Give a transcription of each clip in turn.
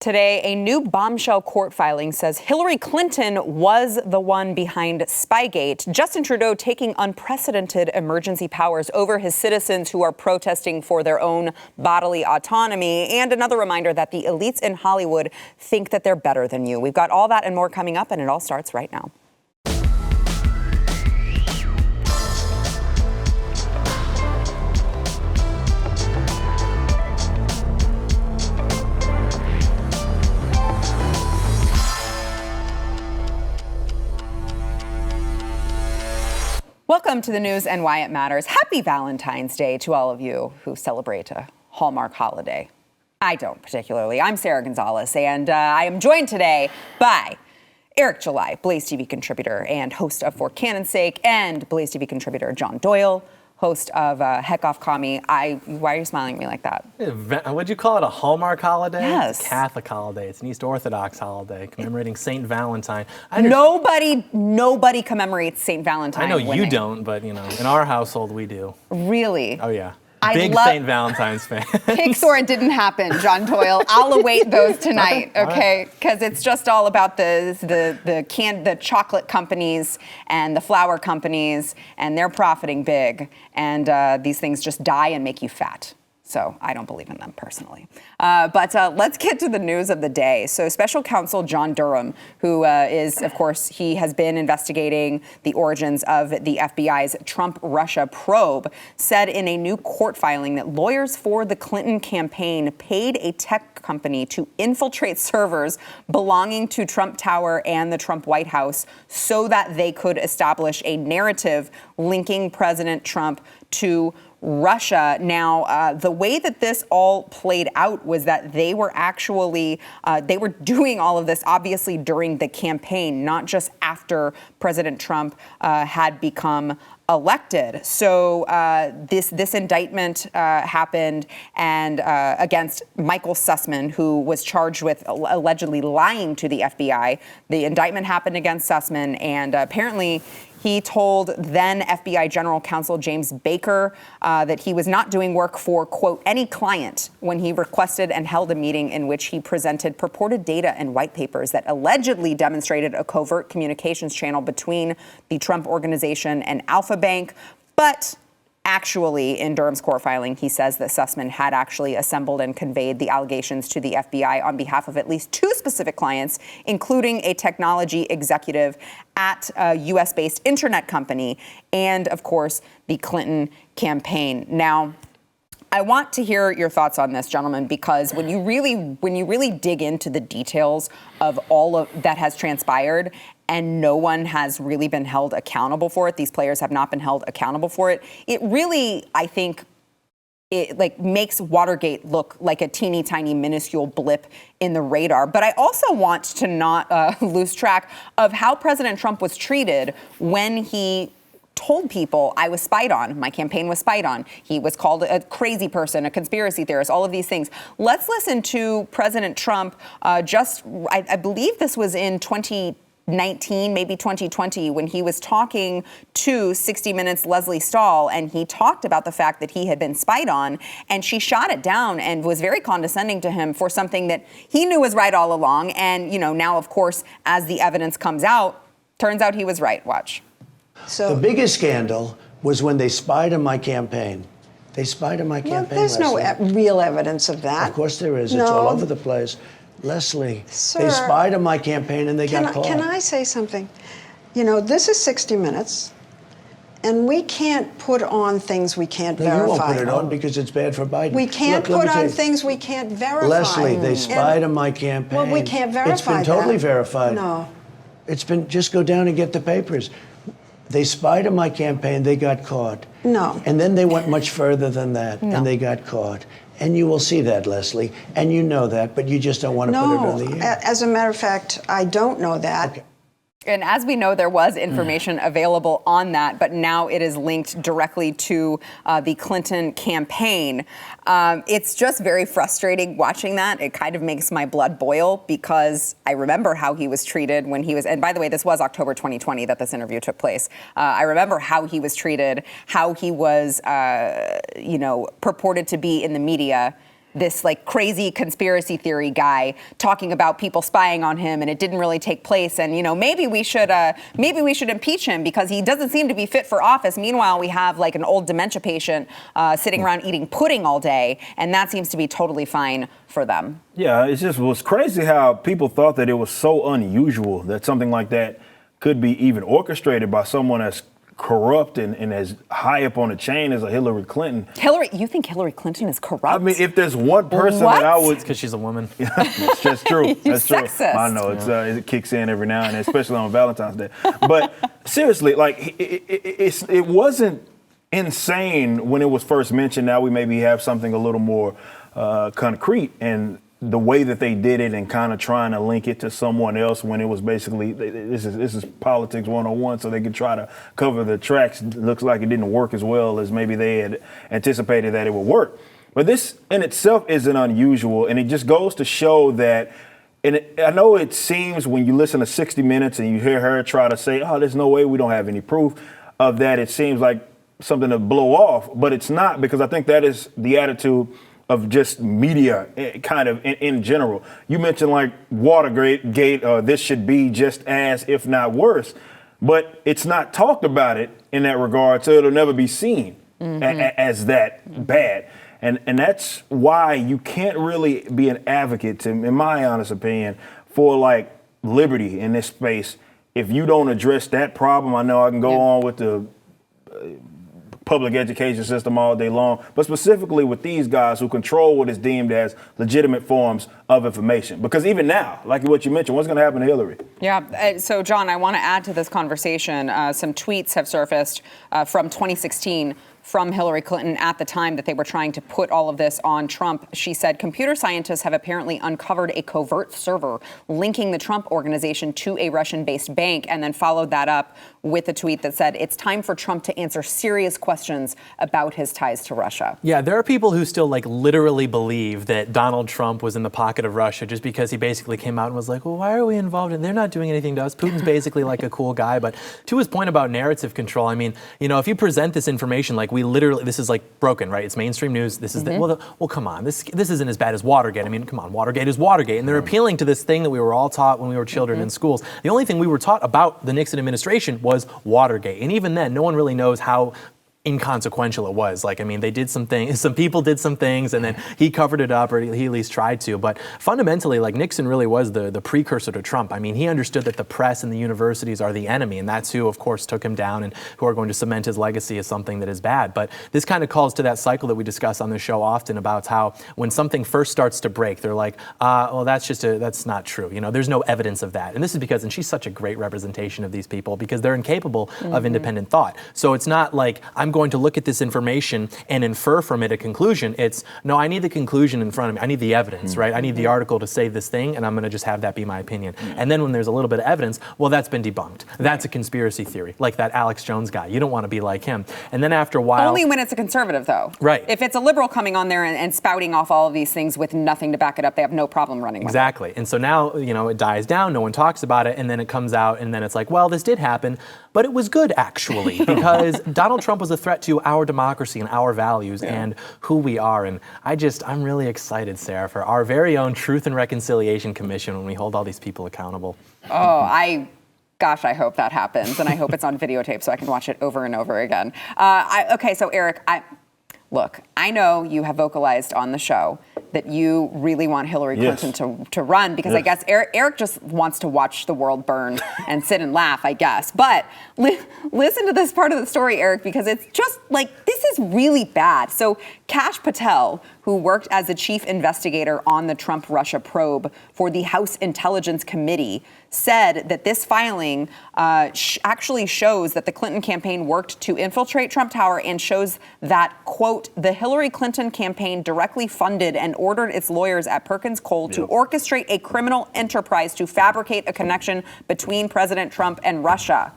Today, a new bombshell court filing says Hillary Clinton was the one behind Spygate. Justin Trudeau taking unprecedented emergency powers over his citizens who are protesting for their own bodily autonomy. And another reminder that the elites in Hollywood think that they're better than you. We've got all that and more coming up, and it all starts right now. Welcome to the news and why it matters. Happy Valentine's Day to all of you who celebrate a Hallmark holiday. I don't particularly. I'm Sarah Gonzalez, and I am joined today by Eric July, BlazeTV contributor and host of For Cannon's Sake, and BlazeTV contributor John Doyle, host of Heck Off Commie. Why are you smiling at me like that? Would you call it a Hallmark holiday? Yes. It's a Catholic holiday. It's an East Orthodox holiday commemorating St. Valentine. Nobody commemorates St. Valentine. I know you don't, but in our household we do. Really? Oh yeah. Big St. Valentine's fan. Pixar, it didn't happen, John Doyle. I'll await those tonight, okay? Because it's just all about the chocolate companies and the flour companies, and they're profiting big, and these things just die and make you fat. So I don't believe in them personally. But let's get to the news of the day. So Special Counsel John Durham, who is, of course, he has been investigating the origins of the FBI's Trump-Russia probe, said in a new court filing that lawyers for the Clinton campaign paid a tech company to infiltrate servers belonging to Trump Tower and the Trump White House so that they could establish a narrative linking President Trump to Russia. Now, the way that this all played out was that they were actually, they were doing all of this obviously during the campaign, not just after President Trump had become elected. So this indictment happened and against Michael Sussman, who was charged with allegedly lying to the FBI. The indictment happened against Sussman, and apparently he told then FBI General Counsel James Baker that he was not doing work for, quote, any client when he requested and held a meeting in which he presented purported data and white papers that allegedly demonstrated a covert communications channel between the Trump Organization and Alpha Bank. But actually, in Durham's court filing, he says that Sussman had actually assembled and conveyed the allegations to the FBI on behalf of at least two specific clients, including a technology executive at a U.S.-based internet company and, of course, the Clinton campaign. Now, I want to hear your thoughts on this, gentlemen, because when you really dig into the details of all of that has transpired, and no one has really been held accountable for it, these players have not been held accountable for it, it really, I think, it makes Watergate look like a teeny tiny minuscule blip in the radar. But I also want to not lose track of how President Trump was treated when he told people I was spied on. My campaign was spied on. He was called a crazy person, a conspiracy theorist, all of these things. Let's listen to President Trump I believe this was in 2019, maybe 2020, when he was talking to 60 Minutes' Leslie Stahl, and he talked about the fact that he had been spied on, and she shot it down and was very condescending to him for something that he knew was right all along. And, now, of course, as the evidence comes out, turns out he was right. Watch. So the biggest scandal was when they spied on my campaign. They spied on my campaign. There's no real evidence of that. Of course there is. No. It's all over the place. Leslie, Sir, they spied on my campaign and they got caught. Can I say something? This is 60 Minutes, and we can't put on things we can't verify. You won't put it on because it's bad for Biden. We can't put on things we can't verify. Leslie, they spied on my campaign. Well, we can't verify that. It's been totally verified. No. It's been, just go down and get the papers. They spied on my campaign, they got caught. No. And then they went much further than that, and they got caught. And you will see that, Leslie, and you know that, but you just don't want to put it on the air. As a matter of fact, I don't know that. Okay. And as we know, there was information available on that, but now it is linked directly to the Clinton campaign. It's just very frustrating watching that. It kind of makes my blood boil because I remember how he was treated when he was, and by the way, this was October 2020 that this interview took place. I remember how he was treated, how he was, purported to be in the media. this like crazy conspiracy theory guy talking about people spying on him, and it didn't really take place. And maybe we should impeach him because he doesn't seem to be fit for office. Meanwhile, we have like an old dementia patient sitting around eating pudding all day, and that seems to be totally fine for them. Yeah, it was crazy how people thought that it was so unusual that something like that could be even orchestrated by someone as corrupt and as high up on the chain as a Hillary Clinton. You think Hillary Clinton is corrupt? I mean, if there's one person that I would... Because she's a woman. That's true. That's true. Sexist. I know, it kicks in every now and then, especially on Valentine's Day. But seriously, like, it wasn't insane when it was first mentioned. Now we maybe have something a little more concrete, and the way that they did it and kind of trying to link it to someone else when it was basically, this is politics 101, so they could try to cover the tracks. It looks like it didn't work as well as maybe they had anticipated that it would work. But this in itself isn't unusual, and it just goes to show that, and I know it seems when you listen to 60 Minutes and you hear her try to say, oh, there's no way, we don't have any proof of that, it seems like something to blow off, but it's not, because I think that is the attitude of just media kind of in general. You mentioned like Watergate, this should be just as, if not worse, but it's not talked about it in that regard, so it'll never be seen as that bad. And that's why you can't really be an advocate, in my honest opinion, for like liberty in this space if you don't address that problem. I know I can go on with the public education system all day long, but specifically with these guys who control what is deemed as legitimate forms of information. Because even now, like what you mentioned, what's going to happen to Hillary? Yeah. So, John, I want to add to this conversation. Some tweets have surfaced from 2016 from Hillary Clinton at the time that they were trying to put all of this on Trump. She said, computer scientists have apparently uncovered a covert server linking the Trump organization to a Russian-based bank, and then followed that up with a tweet that said, it's time for Trump to answer serious questions about his ties to Russia. Yeah, there are people who still like literally believe that Donald Trump was in the pocket of Russia just because he basically came out and was like, well, why are we involved? And they're not doing anything to us. Putin's basically like a cool guy. But to his point about narrative control, I mean, if you present this information like we literally, this is like broken, right? It's mainstream news. This is well, come on, this isn't as bad as Watergate. I mean, come on, Watergate is Watergate, and they're appealing to this thing that we were all taught when we were children in schools. The only thing we were taught about the Nixon administration was Watergate, and even then, no one really knows how inconsequential it was. Like, I mean, they did some things, some people did some things, and then he covered it up, or he at least tried to. But fundamentally, like, Nixon really was the precursor to Trump. I mean, he understood that the press and the universities are the enemy, and that's who, of course, took him down and who are going to cement his legacy as something that is bad. But this kind of calls to that cycle that we discuss on this show often about how when something first starts to break, they're like, well, that's not true. There's no evidence of that. And this is because, and she's such a great representation of these people, because they're incapable of independent thought. So it's not like, I'm going to look at this information and infer from it a conclusion. It's, no, I need the conclusion in front of me. I need the evidence, right? I need the article to say this thing, and I'm going to just have that be my opinion. And then when there's a little bit of evidence, well, that's been debunked. That's a conspiracy theory, like that Alex Jones guy. You don't want to be like him. And then after a while... Only when it's a conservative, though. Right. If it's a liberal coming on there and spouting off all of these things with nothing to back it up, they have no problem running with it. Exactly. And so now, it dies down, no one talks about it, and then it comes out, and then it's like, well, this did happen, but it was good, actually, because Donald Trump was a threat to our democracy and our values and who we are. And I'm really excited, Sarah, for our very own Truth and Reconciliation Commission when we hold all these people accountable. Gosh, I hope that happens, and I hope it's on videotape so I can watch it over and over again. Okay, so Eric, look, I know you have vocalized on the show that you really want Hillary Clinton to run, because I guess Eric just wants to watch the world burn and sit and laugh, I guess. But listen to this part of the story, Eric, because it's just like, this is really bad. So Kash Patel, who worked as the chief investigator on the Trump-Russia probe for the House Intelligence Committee, said that this filing actually shows that the Clinton campaign worked to infiltrate Trump Tower, and shows that, quote, the Hillary Clinton campaign directly funded and ordered its lawyers at Perkins Coie to orchestrate a criminal enterprise to fabricate a connection between President Trump and Russia.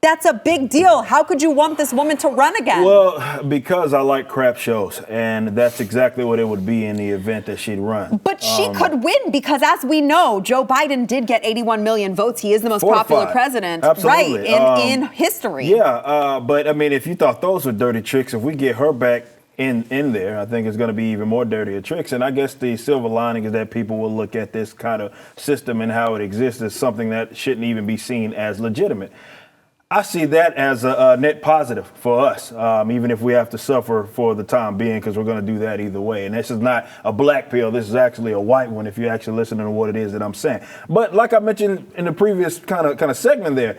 That's a big deal. How could you want this woman to run again? Well, because I like crap shows, and that's exactly what it would be in the event that she'd run. But she could win, because as we know, Joe Biden did get 81 million votes. He is the most popular president, absolutely, right, in history. Yeah, but I mean, if you thought those were dirty tricks, if we get her back in there. I think it's going to be even more dirtier tricks. And I guess the silver lining is that people will look at this kind of system and how it exists as something that shouldn't even be seen as legitimate. I see that as a net positive for us, even if we have to suffer for the time being, because we're going to do that either way. And this is not a black pill. This is actually a white one, if you actually listen to what it is that I'm saying. But like I mentioned in the previous kind of segment there,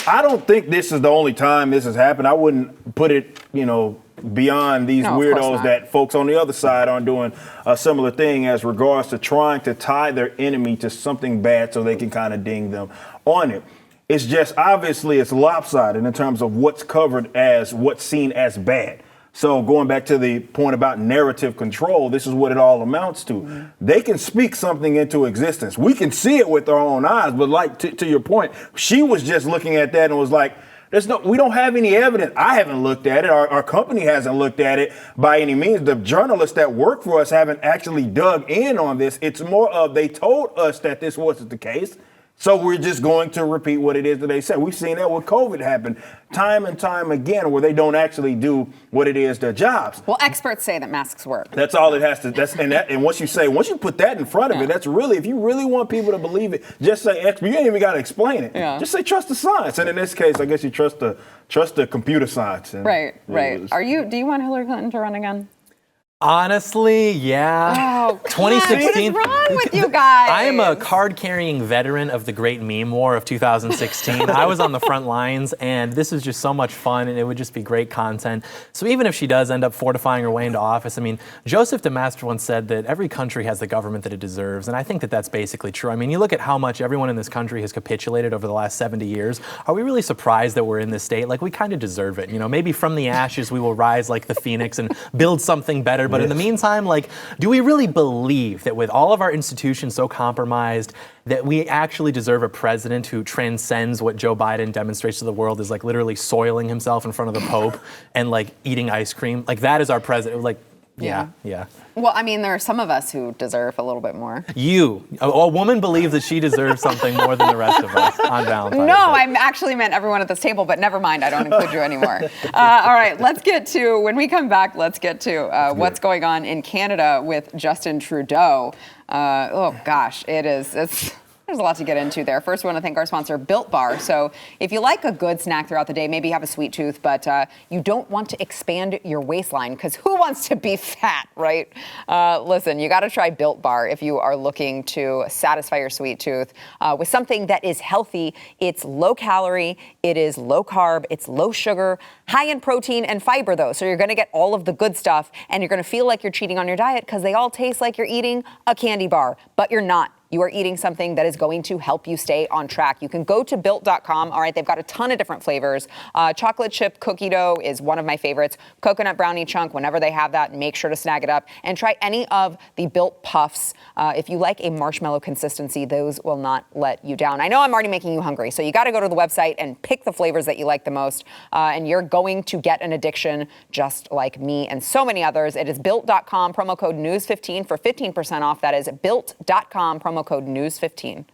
I don't think this is the only time this has happened. I wouldn't put it, beyond these weirdos that folks on the other side aren't doing a similar thing as regards to trying to tie their enemy to something bad so they can kind of ding them on it. It's just obviously it's lopsided in terms of what's covered as what's seen as bad. So going back to the point about narrative control, this is what it all amounts to. Mm-hmm. They can speak something into existence. We can see it with our own eyes, but like to your point, she was just looking at that and was like, we don't have any evidence. I haven't looked at it. Our company hasn't looked at it by any means. The journalists that work for us haven't actually dug in on this. It's more of they told us that this wasn't the case. So we're just going to repeat what it is that they said. We've seen that with COVID happen time and time again, where they don't actually do what it is their jobs. Well, experts say that masks work. That's all it has to. And once you put that in front of it, that's really, if you really want people to believe it, just say expert. You ain't even got to explain it. Yeah. Just say trust the science. And in this case, I guess you trust the computer science. And, right. Do you want Hillary Clinton to run again? Honestly, yeah. Oh, 2016. What is wrong with you guys? I am a card-carrying veteran of the Great Meme War of 2016. I was on the front lines, and this is just so much fun, and it would just be great content. So even if she does end up fortifying her way into office, I mean, Joseph DeMaster once said that every country has the government that it deserves, and I think that that's basically true. I mean, you look at how much everyone in this country has capitulated over the last 70 years. Are we really surprised that we're in this state? Like, we kind of deserve it. Maybe from the ashes we will rise like the phoenix and build something better. But in the meantime, do we really believe that with all of our institutions so compromised that we actually deserve a president who transcends what Joe Biden demonstrates to the world is literally soiling himself in front of the Pope and eating ice cream? That is our president. Yeah. Well, I mean, there are some of us who deserve a little bit more. A woman believes that she deserves something more than the rest of us on Valentine's Day. No, I actually meant everyone at this table, but never mind. I don't include you anymore. All right, when we come back, let's get to what's going on in Canada with Justin Trudeau. Oh, gosh, there's a lot to get into there. First, we want to thank our sponsor, Built Bar. So if you like a good snack throughout the day, maybe you have a sweet tooth, but you don't want to expand your waistline, because who wants to be fat, right? Listen, you got to try Built Bar if you are looking to satisfy your sweet tooth with something that is healthy. It's low calorie, it is low carb, it's low sugar, high in protein and fiber, though. So you're going to get all of the good stuff, and you're going to feel like you're cheating on your diet because they all taste like you're eating a candy bar, but you're not. You are eating something that is going to help you stay on track. You can go to Built.com. All right, they've got a ton of different flavors. Chocolate chip cookie dough is one of my favorites. Coconut brownie chunk, whenever they have that, make sure to snag it up. And try any of the Built Puffs. If you like a marshmallow consistency, those will not let you down. I know I'm already making you hungry, so you got to go to the website and pick the flavors that you like the most. And you're going to get an addiction just like me and so many others. It is Built.com, promo code News15 for 15% off. That is Built.com, promo code News15.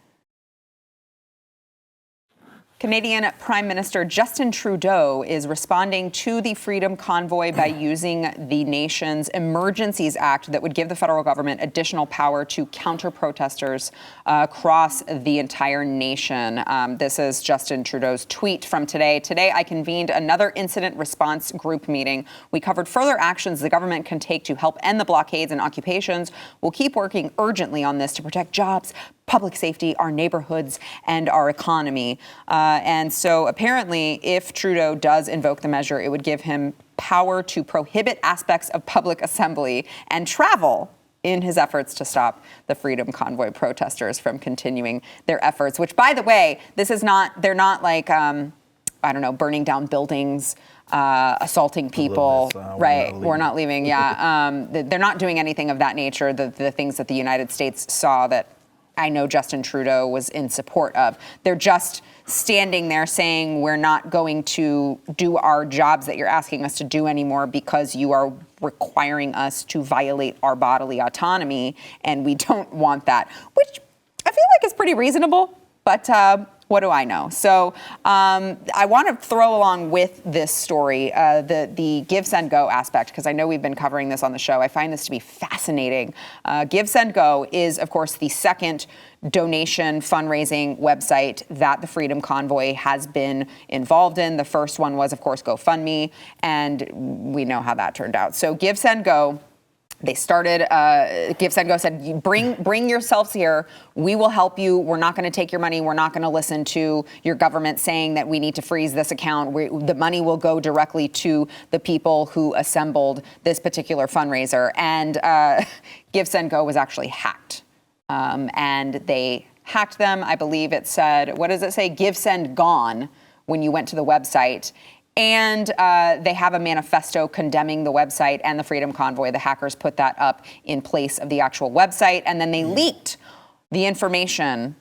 Canadian Prime Minister Justin Trudeau is responding to the Freedom Convoy by using the nation's Emergencies Act that would give the federal government additional power to counter protesters across the entire nation. This is Justin Trudeau's tweet from today. Today, I convened another incident response group meeting. We covered further actions the government can take to help end the blockades and occupations. We'll keep working urgently on this to protect jobs, public safety, our neighborhoods, and our economy. And so apparently, if Trudeau does invoke the measure, it would give him power to prohibit aspects of public assembly and travel in his efforts to stop the Freedom Convoy protesters from continuing their efforts, which, by the way, they're not burning down buildings, assaulting people, right? We're not leaving, they're not doing anything of that nature, the things that the United States saw that I know Justin Trudeau was in support of. They're just standing there saying, we're not going to do our jobs that you're asking us to do anymore because you are requiring us to violate our bodily autonomy, and we don't want that, which I feel like is pretty reasonable. But What do I know? So I want to throw along with this story the Give, Send, Go aspect, because I know we've been covering this on the show. I find this to be fascinating. Give, Send, Go is, of course, the second donation fundraising website that the Freedom Convoy has been involved in. The first one was, of course, GoFundMe, and we know how that turned out. So Give, Send, Go. They started, Give, Send, Go said, bring yourselves here. We will help you. We're not going to take your money. We're not going to listen to your government saying that we need to freeze this account. The money will go directly to the people who assembled this particular fundraiser. And Give, Send, Go was actually hacked. And they hacked them. I believe it said, what does it say? Give, Send, Gone when you went to the website. And they have a manifesto condemning the website and the Freedom Convoy. The hackers put that up in place of the actual website. And then they leaked the information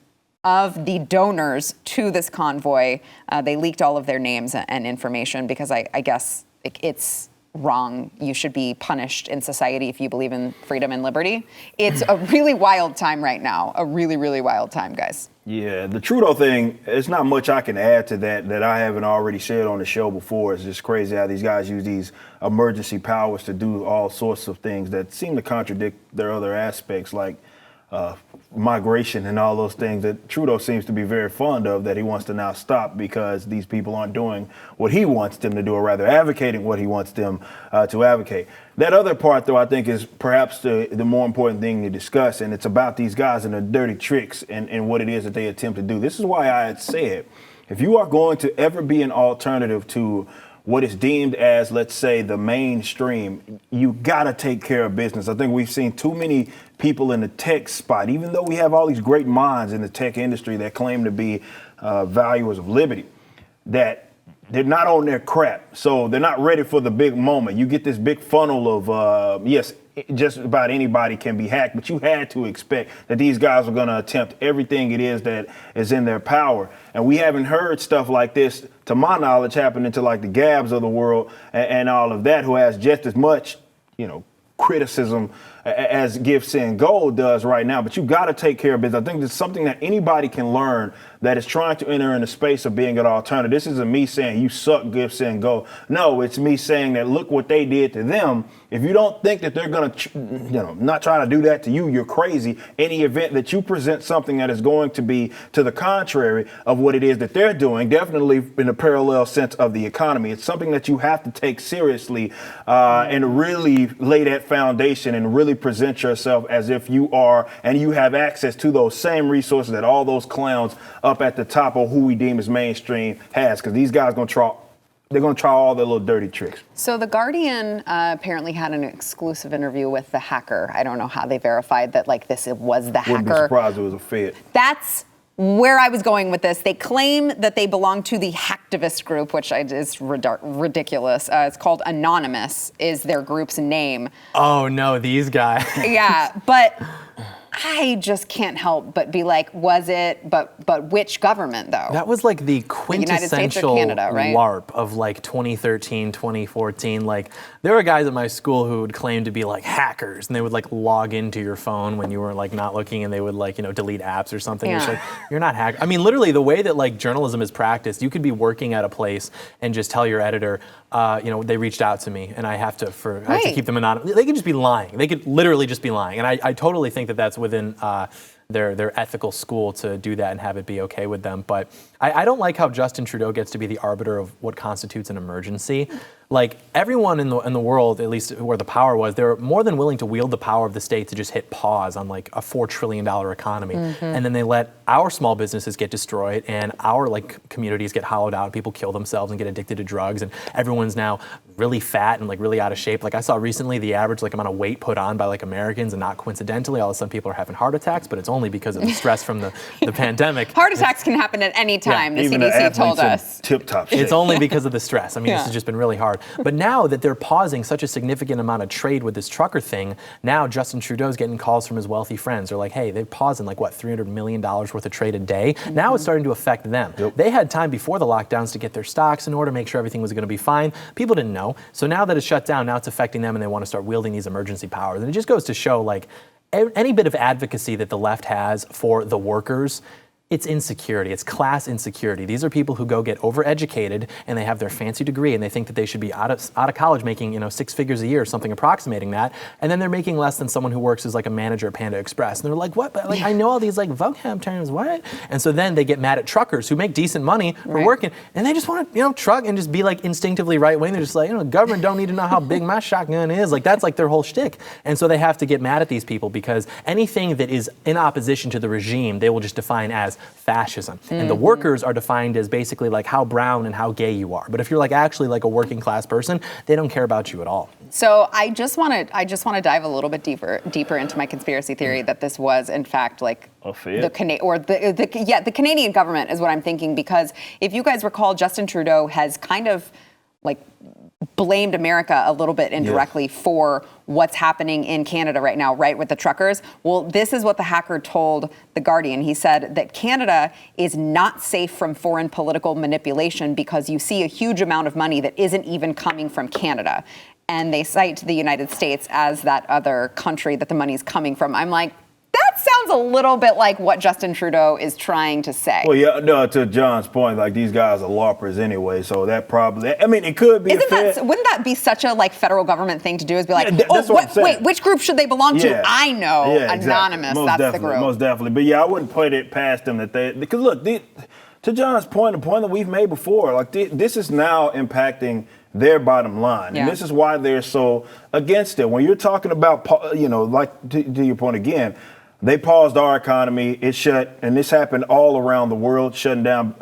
of the donors to this convoy. They leaked all of their names and information because I guess it's wrong. You should be punished in society if you believe in freedom and liberty. It's a really wild time right now. A really, really wild time, guys. Yeah, the Trudeau thing, there's not much I can add to that I haven't already shared on the show before. It's just crazy how these guys use these emergency powers to do all sorts of things that seem to contradict their other aspects, like migration and all those things that Trudeau seems to be very fond of, that he wants to now stop because these people aren't doing what he wants them to do, or rather advocating what he wants them to advocate. That other part, though, I think is perhaps the more important thing to discuss, and it's about these guys and their dirty tricks and what it is that they attempt to do. This is why I had said, if you are going to ever be an alternative to what is deemed as, let's say, the mainstream, you got to take care of business. I think we've seen too many people in the tech spot, even though we have all these great minds in the tech industry that claim to be valuers of liberty, that they're not on their crap. So they're not ready for the big moment. You get this big funnel of, yes, just about anybody can be hacked, but you had to expect that these guys are going to attempt everything it is that is in their power. And we haven't heard stuff like this, to my knowledge, happening to like the Gabs of the world and all of that, who has just as much, criticism as Give, Send, Go does right now. But you got to take care of business. I think it's something that anybody can learn that is trying to enter in the space of being an alternative. This isn't me saying you suck, Give, Send, Go. No, it's me saying that look what they did to them. If you don't think that they're going to, not try to do that to you, you're crazy. Any event that you present something that is going to be to the contrary of what it is that they're doing, definitely in a parallel sense of the economy, it's something that you have to take seriously and really lay that foundation and really present yourself as if you are and you have access to those same resources that all those clowns up at the top of who we deem as mainstream has, because these guys they're going to try all their little dirty tricks. So The Guardian apparently had an exclusive interview with the hacker. I don't know how they verified that, it was the hacker. Wouldn't be surprised it was a Fed. That's where I was going with this. They claim that they belong to the hacktivist group, which is ridiculous. It's called Anonymous, is their group's name. Oh, no, these guys. Yeah, but I just can't help but be like, was it, but which government, though? That was like the quintessential Canada, right? LARP of 2013, 2014. There were guys at my school who would claim to be hackers, and they would log into your phone when you were not looking, and they would delete apps or something. Yeah. It's you're not hacked. I mean, literally the way that journalism is practiced, you could be working at a place and just tell your editor, they reached out to me and I have to keep them anonymous. They could just be lying. They could literally just be lying. And I totally think that that's within their ethical school to do that and have it be okay with them. But I don't like how Justin Trudeau gets to be the arbiter of what constitutes an emergency. Everyone in the world, at least where the power was, they're more than willing to wield the power of the state to just hit pause on a $4 trillion economy. Mm-hmm. And then they let our small businesses get destroyed and our communities get hollowed out and people kill themselves and get addicted to drugs. And everyone's now really fat and really out of shape. I saw recently the average amount of weight put on by Americans, and not coincidentally, all of a sudden people are having heart attacks, but it's only because of the stress from the pandemic. Heart attacks can happen at any time, the even CDC told us. Tip-top shape. It's only because of the stress. I mean, This has just been really hard. But now that they're pausing such a significant amount of trade with this trucker thing, now Justin Trudeau's getting calls from his wealthy friends. They're like, hey, they're pausing $300 million worth of trade a day. Mm-hmm. Now it's starting to affect them. Yep. They had time before the lockdowns to get their stocks in order, make sure everything was going to be fine. People didn't know. So now that it's shut down, now it's affecting them, and they want to start wielding these emergency powers. And it just goes to show, any bit of advocacy that the left has for the workers, It's insecurity. It's class insecurity. These are people who go get overeducated and they have their fancy degree and they think that they should be out of college making, 6 figures a year, something approximating that, and then they're making less than someone who works as like a manager at Panda Express. And they're like, what? But, like, I know all these like vocab terms, what? And so then they get mad at truckers who make decent money for working, and they just want to, truck and just be like instinctively right wing. They're just like, the government don't need to know how big my shotgun is. Like, that's like their whole shtick. And so they have to get mad at these people because anything that is in opposition to the regime, they will just define as fascism. And the workers are defined as basically like how brown and how gay you are. But if you're like actually like a working class person, they don't care about you at all. So I just want to dive a little bit deeper into my conspiracy theory that this was in fact like the Canadian government is what I'm thinking, because if you guys recall, Justin Trudeau has kind of like blamed America a little bit indirectly for what's happening in Canada right now, right, with the truckers. Well, this is what the hacker told The Guardian. He said that Canada is not safe from foreign political manipulation because you see a huge amount of money that isn't even coming from Canada. And they cite the United States as that other country that the money's coming from. I'm like, that sounds a little bit like what Justin Trudeau is trying to say. Well, yeah, no, to John's point, like these guys are LARPers anyway, so that probably, I mean, it could be wouldn't that be such a like federal government thing to do, is be like, wait, which group should they belong to? I know, anonymous, exactly. that's the group. Most definitely. But yeah, I wouldn't put it past them that because look, to John's point, the point that we've made before, like this is now impacting their bottom line. And this is why they're so against it. When you're talking about, like to your point again, they paused our economy. It shut, and this happened all around the world, shutting down,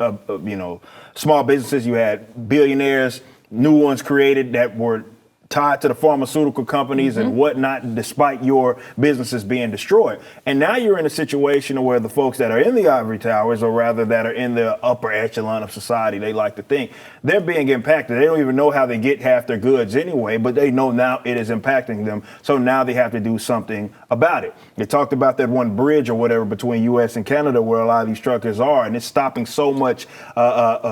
small businesses. You had billionaires, new ones created that were tied to the pharmaceutical companies and whatnot, despite your businesses being destroyed. And now you're in a situation where the folks that are in the ivory towers, or rather that are in the upper echelon of society, they like to think, they're being impacted. They don't even know how they get half their goods anyway, but they know now it is impacting them. So now they have to do something about it. They talked about that one bridge or whatever between U.S. and Canada where a lot of these truckers are, and it's stopping so much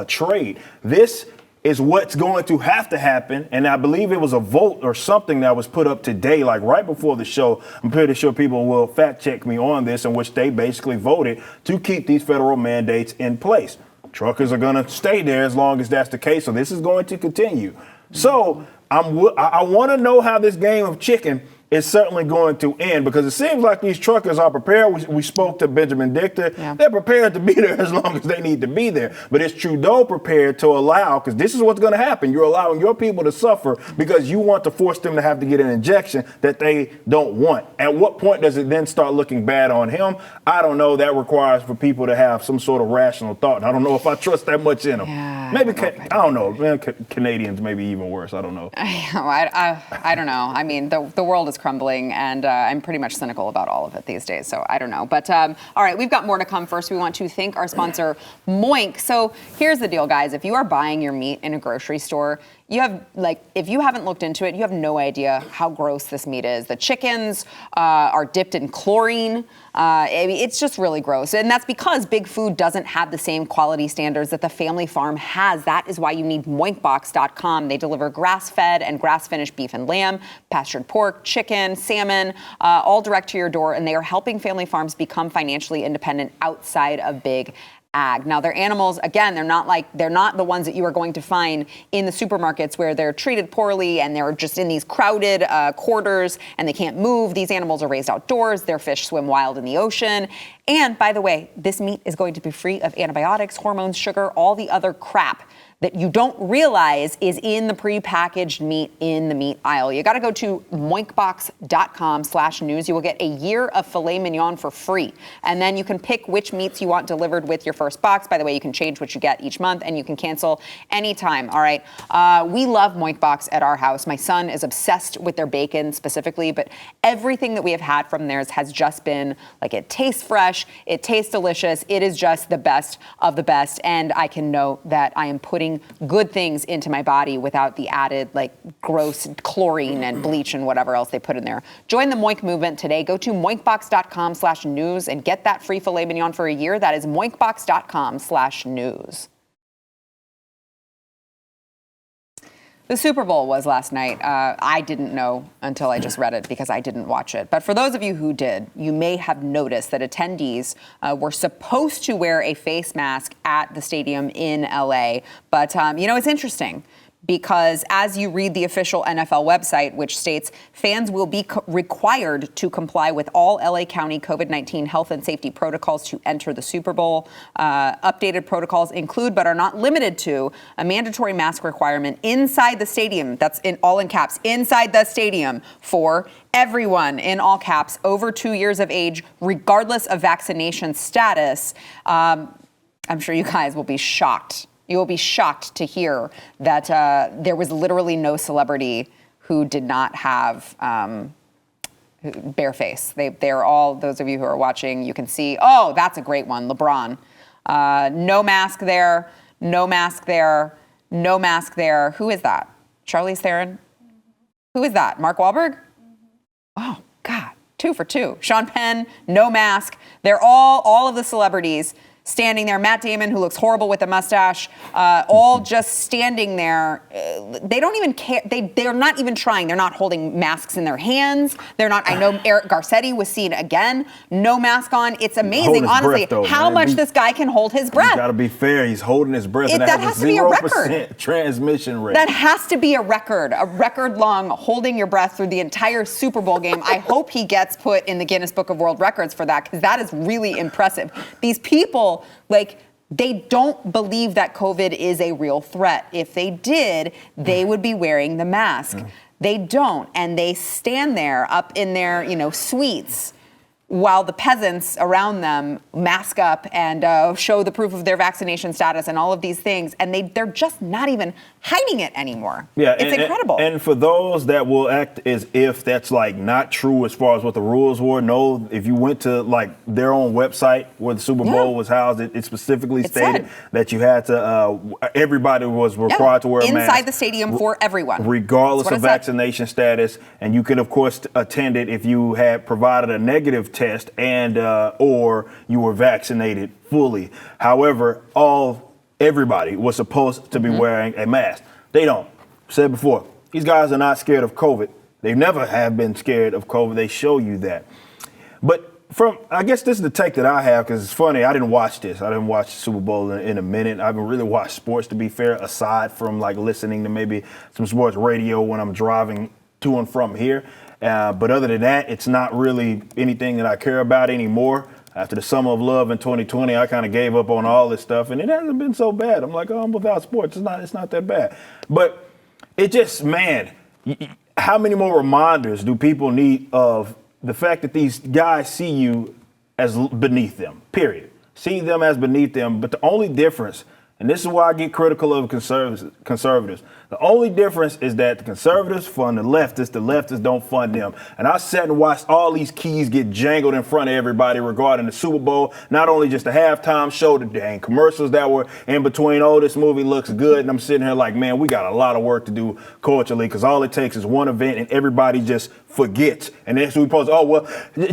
trade. This is what's going to have to happen. And I believe it was a vote or something that was put up today, like right before the show. I'm pretty sure people will fact check me on this, in which they basically voted to keep these federal mandates in place. Truckers are going to stay there as long as that's the case. So this is going to continue. So I want to know how this game of chicken is certainly going to end, because it seems like these truckers are prepared. We spoke to Benjamin Dichter. They're prepared to be there as long as they need to be there. But is Trudeau prepared to allow, because this is what's going to happen, you're allowing your people to suffer because you want to force them to have to get an injection that they don't want. At what point does it then start looking bad on him? I don't know. That requires for people to have some sort of rational thought. And I don't know if I trust that much in them. Maybe, I don't know. Canadians maybe even worse. I don't know. I don't know. I mean, the world is crumbling, and I'm pretty much cynical about all of it these days, so I don't know. But all right, we've got more to come. First, we want to thank our sponsor, Moink. So here's the deal, guys. If you are buying your meat in a grocery store, you have, if you haven't looked into it, you have no idea how gross this meat is. The chickens are dipped in chlorine. It's just really gross. And that's because Big Food doesn't have the same quality standards that the family farm has. That is why you need moinkbox.com. They deliver grass-fed and grass-finished beef and lamb, pastured pork, chicken, salmon, all direct to your door. And they are helping family farms become financially independent outside of big ag. Now, their animals, again, they're not the ones that you are going to find in the supermarkets where they're treated poorly and they're just in these crowded quarters and they can't move. These animals are raised outdoors. Their fish swim wild in the ocean. And by the way, this meat is going to be free of antibiotics, hormones, sugar, all the other crap that you don't realize is in the prepackaged meat in the meat aisle. You got to go to moinkbox.com/news. You will get a year of filet mignon for free. And then you can pick which meats you want delivered with your first box. By the way, you can change what you get each month, and you can cancel anytime. All right. We love Moinkbox at our house. My son is obsessed with their bacon specifically, but everything that we have had from theirs has just been like, it tastes fresh, it tastes delicious. It is just the best of the best. And I can know that I am putting good things into my body without the added gross chlorine and bleach and whatever else they put in there. Join the Moink movement today. Go to moinkbox.com/news and get that free filet mignon for a year. That is moinkbox.com/news. The Super Bowl was last night. I didn't know until I just read it because I didn't watch it. But for those of you who did, you may have noticed that attendees were supposed to wear a face mask at the stadium in LA. But, it's interesting, because as you read the official NFL website, which states fans will be required to comply with all LA County COVID-19 health and safety protocols to enter the Super Bowl. Updated protocols include, but are not limited to, a mandatory mask requirement inside the stadium. That's all in caps, inside the stadium, for everyone, in all caps, over 2 years of age, regardless of vaccination status. I'm sure you guys will be shocked. You will be shocked to hear that there was literally no celebrity who did not have bare face. They're all, those of you who are watching, you can see, oh, that's a great one, LeBron. No mask there, no mask there, no mask there. Who is that? Charlize Theron? Who is that? Mark Wahlberg? Oh, God, 2 for 2. Sean Penn, no mask. They're all of the celebrities standing there. Matt Damon, who looks horrible with a mustache, all just standing there. They don't even care. They're not even trying. They're not holding masks in their hands. They're not. I know Eric Garcetti was seen again, no mask on. It's amazing, honestly, how much this guy can hold his breath. Got to be fair. He's holding his breath, and that has to be a record. 0% transmission rate. That has to be a record long holding your breath through the entire Super Bowl game. I hope he gets put in the Guinness Book of World Records for that, because that is really impressive. These people, they don't believe that COVID is a real threat. If they did, they would be wearing the mask. They don't, and they stand there up in their, suites, while the peasants around them mask up and show the proof of their vaccination status and all of these things, and they're just not even hiding it anymore. Yeah, it's incredible. And for those that will act as if that's not true as far as what the rules were, no, if you went to their own website where the Super Bowl was housed, it specifically stated that you had to, everybody was required to wear a mask. Inside the stadium for everyone. Regardless of vaccination status. And you could, of course, attend it if you had provided a negative test and or you were vaccinated fully. However, everybody was supposed to be wearing a mask. They don't. Said before, these guys are not scared of COVID. They never have been scared of COVID. They show you that. But I guess this is the take that I have, because it's funny. I didn't watch this. I didn't watch the Super Bowl in a minute. I haven't really watched sports, to be fair, aside from listening to maybe some sports radio when I'm driving to and from here. But other than that, it's not really anything that I care about anymore. After the summer of love in 2020, I kind of gave up on all this stuff, and it hasn't been so bad. I'm I'm without sports. It's not that bad. But it just, man, how many more reminders do people need of the fact that these guys see you as beneath them, period. See them as beneath them. But the only difference, and this is why I get critical of conservatives. The only difference is that the conservatives fund the leftists don't fund them. And I sat and watched all these keys get jangled in front of everybody regarding the Super Bowl, not only just the halftime show, the dang commercials that were in between. Oh, this movie looks good. And I'm sitting here man, we got a lot of work to do culturally, because all it takes is one event and everybody just forgets. And then we post,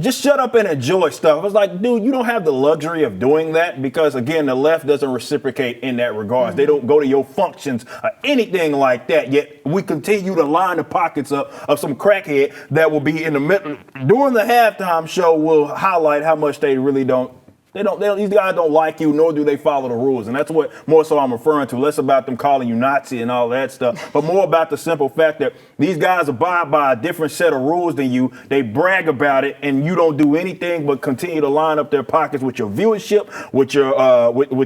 just shut up and enjoy stuff. I was like, dude, you don't have the luxury of doing that, because, again, the left doesn't reciprocate in that regard. They don't go to your functions or anything like that, yet we continue to line the pockets up of some crackhead that will be in the middle during the halftime show, will highlight how much they really don't. These guys don't like you, nor do they follow the rules. And that's what more so I'm referring to. Less about them calling you Nazi and all that stuff, but more about the simple fact that these guys abide by a different set of rules than you. They brag about it, and you don't do anything but continue to line up their pockets with your viewership, with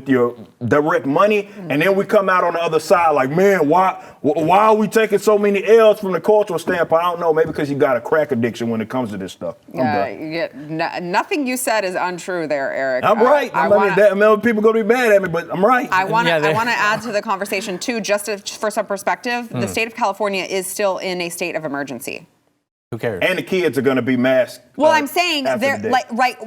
your direct money. And then we come out on the other side man, why are we taking so many L's from the cultural standpoint? I don't know. Maybe because you got a crack addiction when it comes to this stuff. Nothing you said is untrue there, Eric. I'm right. People going to be mad at me, but I'm right. I want to add to the conversation, too, for some perspective. The state of California is still in a state of emergency. Who cares? And the kids are going to be masked. Well, I'm saying they're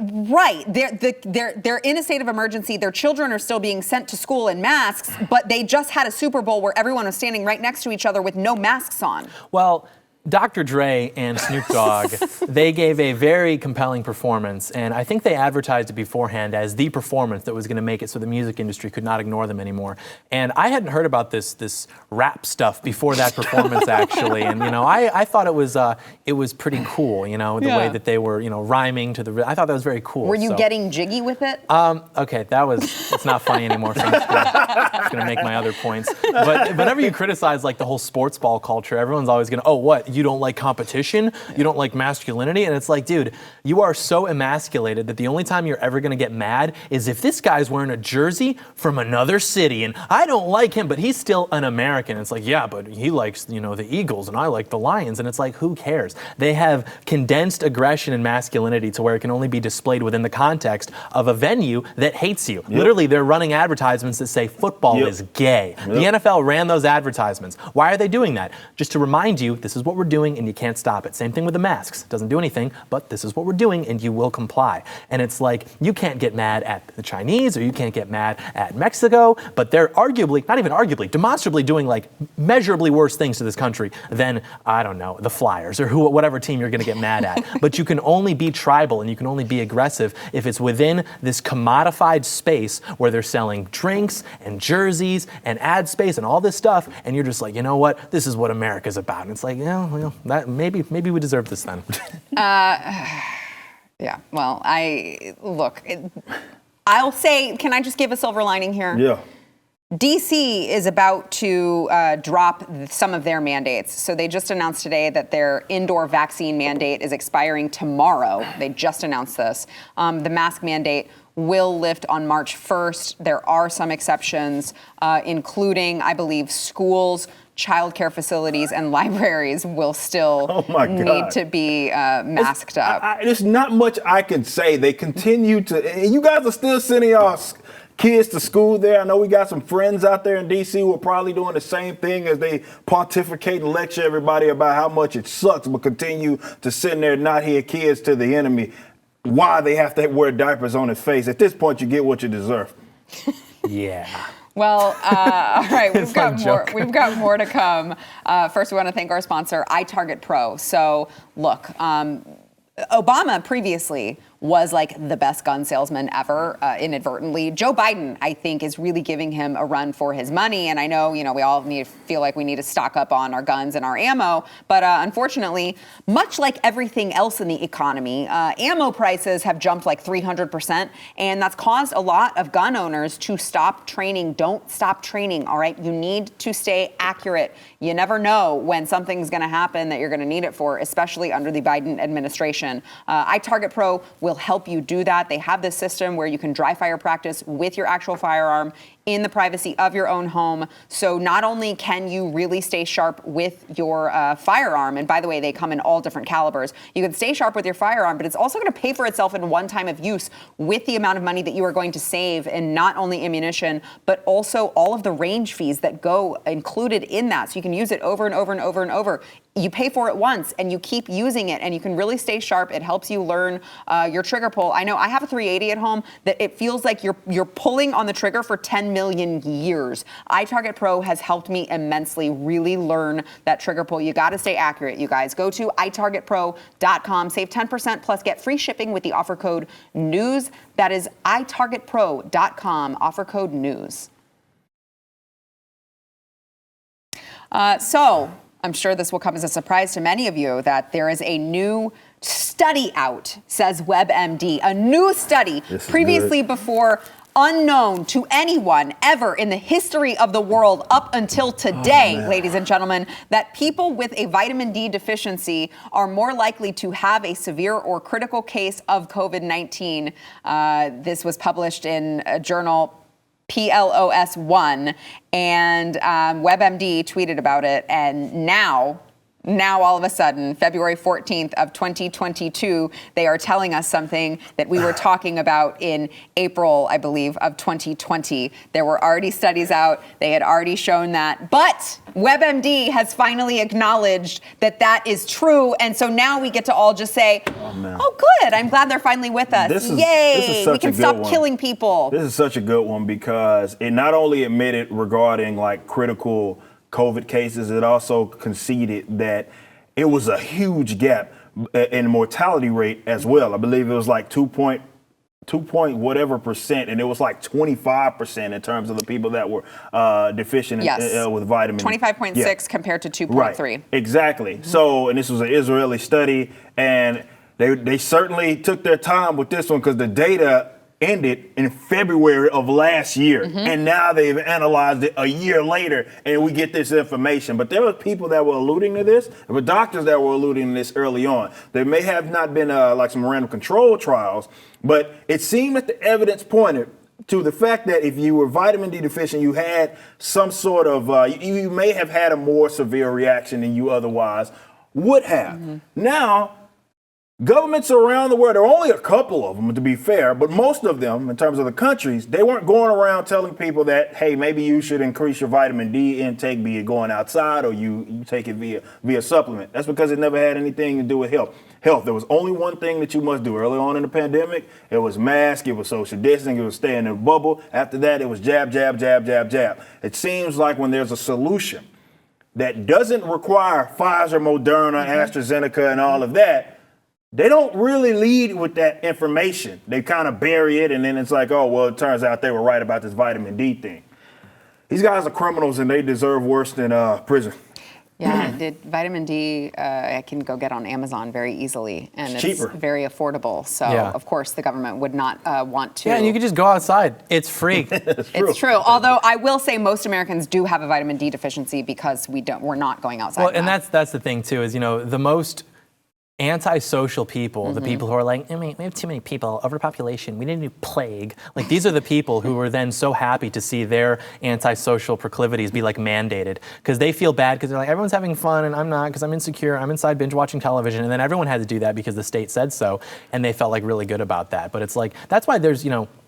right. They're in a state of emergency. Their children are still being sent to school in masks, but they just had a Super Bowl where everyone was standing right next to each other with no masks on. Well, Dr. Dre and Snoop Dogg, they gave a very compelling performance, and I think they advertised it beforehand as the performance that was going to make it so the music industry could not ignore them anymore. And I hadn't heard about this rap stuff before that performance, actually. And I thought it was pretty cool. The way that they were rhyming to the. I thought that was very cool. Were you getting jiggy with it? Okay, it's not funny anymore. So I'm going to make my other points. But whenever you criticize like the whole sports ball culture, everyone's always going to, oh, what? You don't like competition? You don't like masculinity? And it's like, dude, you are so emasculated that the only time you're ever going to get mad is if this guy's wearing a jersey from another city and I don't like him, but he's still an American. It's like, yeah, but he likes, the Eagles and I like the Lions. And it's like, who cares? They have condensed aggression and masculinity to where it can only be displayed within the context of a venue that hates you. Yep. Literally, they're running advertisements that say football is gay. Yep. The NFL ran those advertisements. Why are they doing that? Just to remind you, this is what we're doing and you can't stop it. Same thing with the masks. Doesn't do anything, but this is what we're doing and you will comply. And it's like, you can't get mad at the Chinese or you can't get mad at Mexico, but they're arguably, not even arguably, demonstrably doing like measurably worse things to this country than, I don't know, the Flyers or whatever team you're going to get mad at. But you can only be tribal and you can only be aggressive if it's within this commodified space where they're selling drinks and jerseys and ad space and all this stuff. And you're just like, you know what? This is what America's about. And it's like, well, that maybe we deserve this then. Yeah. Well, I'll say, can I just give a silver lining here? Yeah. DC is about to drop some of their mandates. So they just announced today that their indoor vaccine mandate is expiring tomorrow. They just announced this. The mask mandate will lift on March 1st. There are some exceptions, including, I believe, schools, childcare facilities, and libraries will still need to be masked up. There's not much I can say. They continue to, and you guys are still sending y'all kids to school there. I know we got some friends out there in D.C. who are probably doing the same thing as they pontificate and lecture everybody about how much it sucks, but continue to sit there and not hear kids to the enemy. Why they have to wear diapers on their face. At this point, you get what you deserve. Yeah. Well, all right, we've got more to come. First, we want to thank our sponsor, iTarget Pro. So, look, Obama previously was like the best gun salesman ever, inadvertently. Joe Biden, I think, is really giving him a run for his money. And I know, we all feel like we need to stock up on our guns and our ammo. But unfortunately, much like everything else in the economy, ammo prices have jumped like 300%. And that's caused a lot of gun owners to stop training. Don't stop training, all right? You need to stay accurate. You never know when something's going to happen that you're going to need it for, especially under the Biden administration. iTarget Pro will help you do that. They have this system where you can dry fire practice with your actual firearm in the privacy of your own home. So not only can you really stay sharp with your firearm, and by the way, they come in all different calibers, you can stay sharp with your firearm, but it's also going to pay for itself in one time of use with the amount of money that you are going to save in not only ammunition, but also all of the range fees that go included in that. So you can use it over and over and over and over. You pay for it once and you keep using it and you can really stay sharp. It helps you learn your trigger pull. I know I have a 380 at home that it feels like you're pulling on the trigger for 10 million years. iTarget Pro has helped me immensely really learn that trigger pull. You got to stay accurate, you guys. Go to itargetpro.com, save 10% plus get free shipping with the offer code NEWS. That is itargetpro.com, offer code NEWS. So I'm sure this will come as a surprise to many of you that there is a new study out, says WebMD, a new study previously before unknown to anyone ever in the history of the world up until today, ladies and gentlemen, that people with a vitamin D deficiency are more likely to have a severe or critical case of COVID-19. This was published in a journal PLOS 1, and WebMD tweeted about it, and now all of a sudden, February 14th of 2022, they are telling us something that we were talking about in April, I believe, of 2020. There were already studies out. They had already shown that. But WebMD has finally acknowledged that that is true. And so now we get to all just say, oh good, I'm glad they're finally with us. Yay, we can stop killing people. This is such a good one because it not only admitted regarding like critical COVID cases, it also conceded that it was a huge gap in mortality rate as well. I believe it was like 2 point whatever percent, and it was like 25% in terms of the people that were deficient with vitamin. 25.6 compared to 2.3. Right. Exactly. So, and this was an Israeli study, and they certainly took their time with this one because the data ended in February of last year, and now they've analyzed it a year later, and we get this information. But there were people that were alluding to this. There were doctors that were alluding to this early on. There may have not been like some random control trials, but it seemed that the evidence pointed to the fact that if you were vitamin D deficient, you had some sort of, you may have had a more severe reaction than you otherwise would have. Now, governments around the world, there are only a couple of them to be fair, but most of them, in terms of the countries, they weren't going around telling people that, hey, maybe you should increase your vitamin D intake, be it going outside or you take it via supplement. That's because it never had anything to do with health. There was only one thing that you must do early on in the pandemic. It was mask, it was social distancing, it was stay in a bubble. After that, it was jab, jab, jab, jab, jab. It seems like when there's a solution that doesn't require Pfizer, Moderna, AstraZeneca, and all of that, they don't really lead with that information. They kind of bury it, and then it's like, oh, well, it turns out they were right about this vitamin D thing. These guys are criminals, and they deserve worse than prison. Yeah, vitamin D I can go get on Amazon very easily, and it's cheaper, very affordable. So, of course, the government would not want to. Yeah, and you can just go outside. It's free. It's true. Although I will say most Americans do have a vitamin D deficiency because we're not going outside. Well, and that's the thing, too, is, the most antisocial people, the people who are like, we have too many people, overpopulation, we need a new plague. Like, these are the people who are then so happy to see their antisocial proclivities be like mandated because they feel bad because they're like, everyone's having fun and I'm not because I'm insecure, I'm inside binge watching television. And then everyone had to do that because the state said so. And they felt like really good about that. But it's like, that's why there's,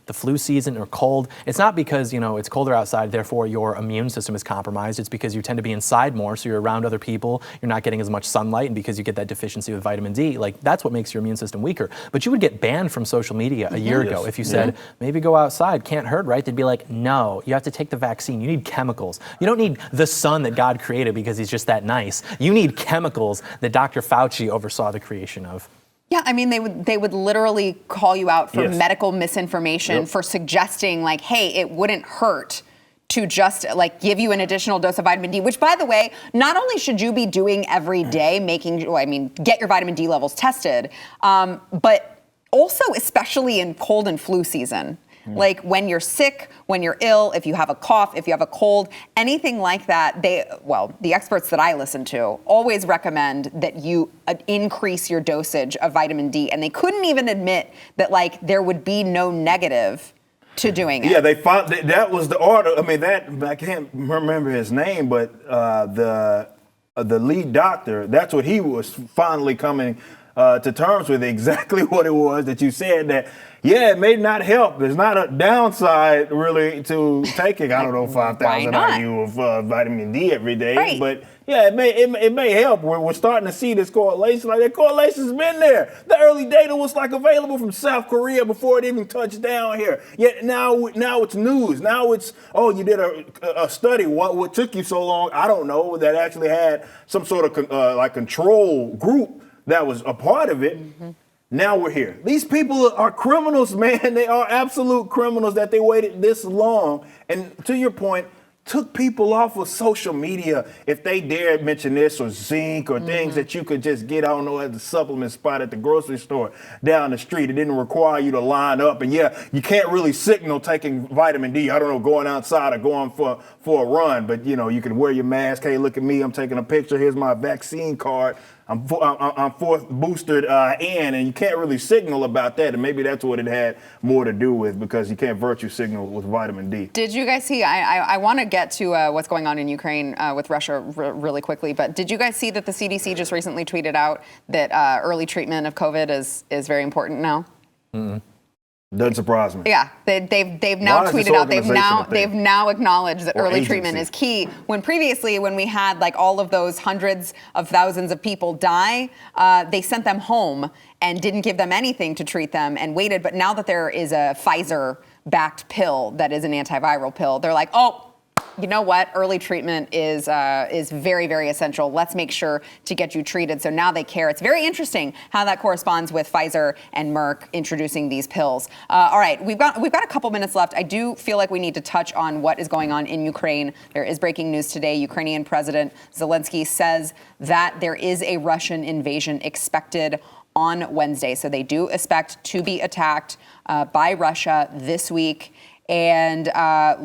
the flu season or cold. It's not because, it's colder outside, therefore your immune system is compromised. It's because you tend to be inside more, so you're around other people, you're not getting as much sunlight, and because you get that deficiency with vitamin D, like that's what makes your immune system weaker. But you would get banned from social media a year ago if you said, maybe go outside, can't hurt, right? They'd be like, no, you have to take the vaccine. You need chemicals. You don't need the sun that God created because he's just that nice. You need chemicals that Dr. Fauci oversaw the creation of. Yeah, I mean, they would literally call you out for medical misinformation, for suggesting like, hey, it wouldn't hurt to just like give you an additional dose of vitamin D, which, by the way, not only should you be doing every day, get your vitamin D levels tested, but also especially in cold and flu season. Like when you're sick, when you're ill, if you have a cough, if you have a cold, anything like that, the experts that I listen to always recommend that you increase your dosage of vitamin D. And they couldn't even admit that like there would be no negative to doing it. Yeah, they found that was the order. I mean, I can't remember his name, but the lead doctor, that's what he was finally coming to terms with, exactly what it was that you said, that it may not help. There's not a downside really to taking, I don't know, 5,000 IU of vitamin D every day, but it may help. We're starting to see this correlation. Like that correlation's been there. The early data was like available from South Korea before it even touched down here. Yet now it's news. Now it's, you did a study. What took you so long? I don't know. That actually had some sort of control group that was a part of it. Now we're here. These people are criminals, man. They are absolute criminals that they waited this long. And to your point, took people off of social media if they dared mention this or zinc or things that you could just get, at the supplement spot at the grocery store down the street. It didn't require you to line up. And you can't really signal taking vitamin D, going outside or going for a run. But, you can wear your mask. Hey, look at me. I'm taking a picture. Here's my vaccine card. I'm fourth boosted in, and you can't really signal about that. And maybe that's what it had more to do with, because you can't virtue signal with vitamin D. Did you guys see, I want to get to what's going on in Ukraine with Russia really quickly, but did you guys see that the CDC just recently tweeted out that early treatment of COVID is very important now? Doesn't surprise me. Yeah, they've now tweeted out. They've now acknowledged that early treatment is key. When previously, when we had like all of those hundreds of thousands of people die, they sent them home and didn't give them anything to treat them and waited. But now that there is a Pfizer-backed pill that is an antiviral pill, they're like, you know what? Early treatment is very, very essential. Let's make sure to get you treated. So now they care. It's very interesting how that corresponds with Pfizer and Merck introducing these pills. All right, we've got a couple minutes left. I do feel like we need to touch on what is going on in Ukraine. There is breaking news today. Ukrainian President Zelensky says that there is a Russian invasion expected on Wednesday. So they do expect to be attacked by Russia this week. And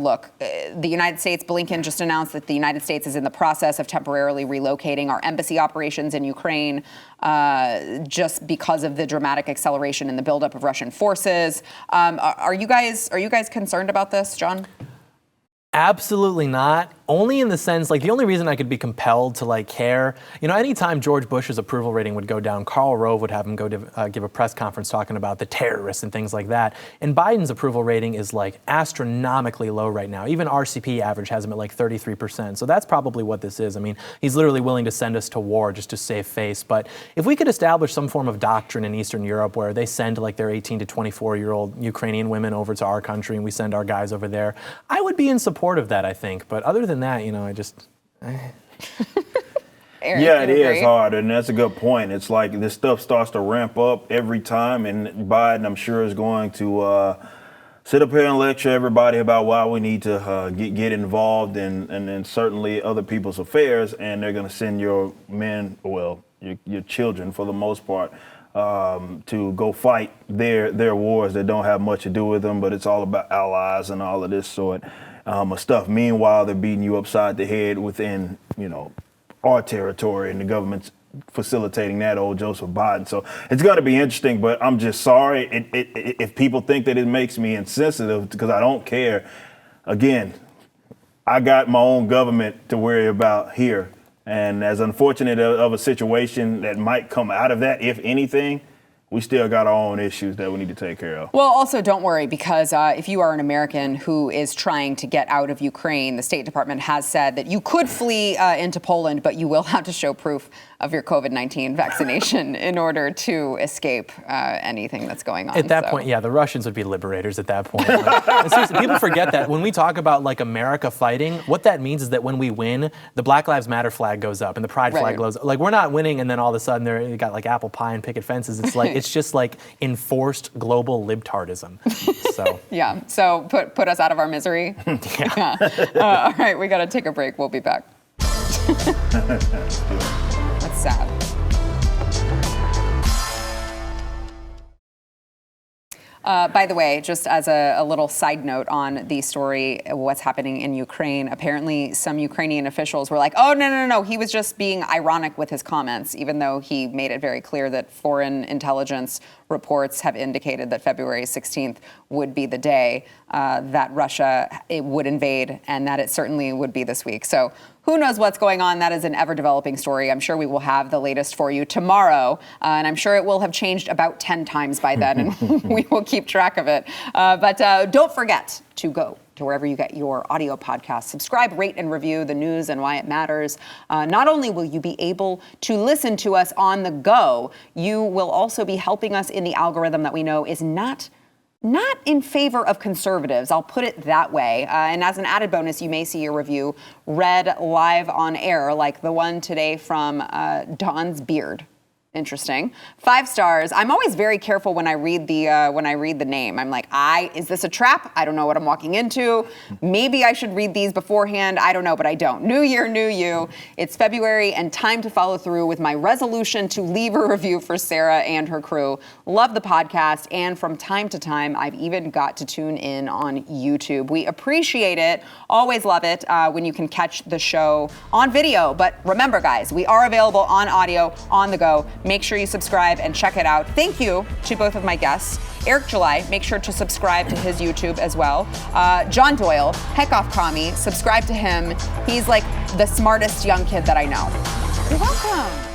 look, the United States, Blinken just announced that the United States is in the process of temporarily relocating our embassy operations in Ukraine just because of the dramatic acceleration in the buildup of Russian forces. Are you guys concerned about this, John? Absolutely not. Only in the sense, like, the only reason I could be compelled to, like, care, you know, anytime George Bush's approval rating would go down, Karl Rove would have him go to give a press conference talking about the terrorists and things like that. And Biden's approval rating is, like, astronomically low right now. Even RCP average has him at, like, 33%. So that's probably what this is. I mean, he's literally willing to send us to war just to save face. But if we could establish some form of doctrine in Eastern Europe where they send, like, their 18 to 24-year-old Ukrainian women over to our country and we send our guys over there, I would be in support of that, I think. But other than that, you know, Eric, yeah, it is hard, and that's a good point. It's like this stuff starts to ramp up every time, and Biden, I'm sure, is going to sit up here and lecture everybody about why we need to get involved in certainly other people's affairs, and they're going to send your men, well, your children for the most part, to go fight their wars that don't have much to do with them, but it's all about allies and all of this sort of stuff. Meanwhile, they're beating you upside the head within, you know, our territory, and the government's facilitating that, old Joseph Biden. So it's going to be interesting, but I'm just sorry if people think that it makes me insensitive, because I don't care. Again, I got my own government to worry about here. And as unfortunate of a situation that might come out of that, if anything, we still got our own issues that we need to take care of. Well, also don't worry, because if you are an American who is trying to get out of Ukraine, the State Department has said that you could flee into Poland, but you will have to show proof of your COVID-19 vaccination in order to escape anything that's going on. At that point, yeah, the Russians would be liberators at that point. Like, seriously, people forget that when we talk about, like, America fighting, what that means is that when we win, the Black Lives Matter flag goes up and the Pride flag goes up. Like, we're not winning and then all of a sudden you got, like, apple pie and picket fences. It's like, it's just like enforced global libtardism. So yeah, so put us out of our misery. Yeah. All right, we got to take a break. We'll be back. That's sad. By the way, just as a little side note on the story, what's happening in Ukraine, apparently some Ukrainian officials were like, oh, no, he was just being ironic with his comments, even though he made it very clear that foreign intelligence reports have indicated that February 16th would be the day that Russia would invade, and that it certainly would be this week. So who knows what's going on? That is an ever-developing story. I'm sure we will have the latest for you tomorrow, and I'm sure it will have changed about 10 times by then, and we will keep track of it. But don't forget to go to wherever you get your audio podcasts. Subscribe, rate, and review the news and why it matters. Not only will you be able to listen to us on the go, you will also be helping us in the algorithm that we know is not in favor of conservatives. I'll put it that way. And as an added bonus, you may see your review read live on air, like the one today from Dawn's Beard. Interesting. 5 stars. I'm always very careful when I read the name. I'm like, is this a trap? I don't know what I'm walking into. Maybe I should read these beforehand. I don't know, but I don't. New year, new you. It's February and time to follow through with my resolution to leave a review for Sarah and her crew. Love the podcast, and from time to time, I've even got to tune in on YouTube. We appreciate it. Always love it when you can catch the show on video. But remember, guys, we are available on audio, on the go. Make sure you subscribe and check it out. Thank you to both of my guests. Eric July, make sure to subscribe to his YouTube as well. John Doyle, heck off commie, subscribe to him. He's like the smartest young kid that I know. You're welcome.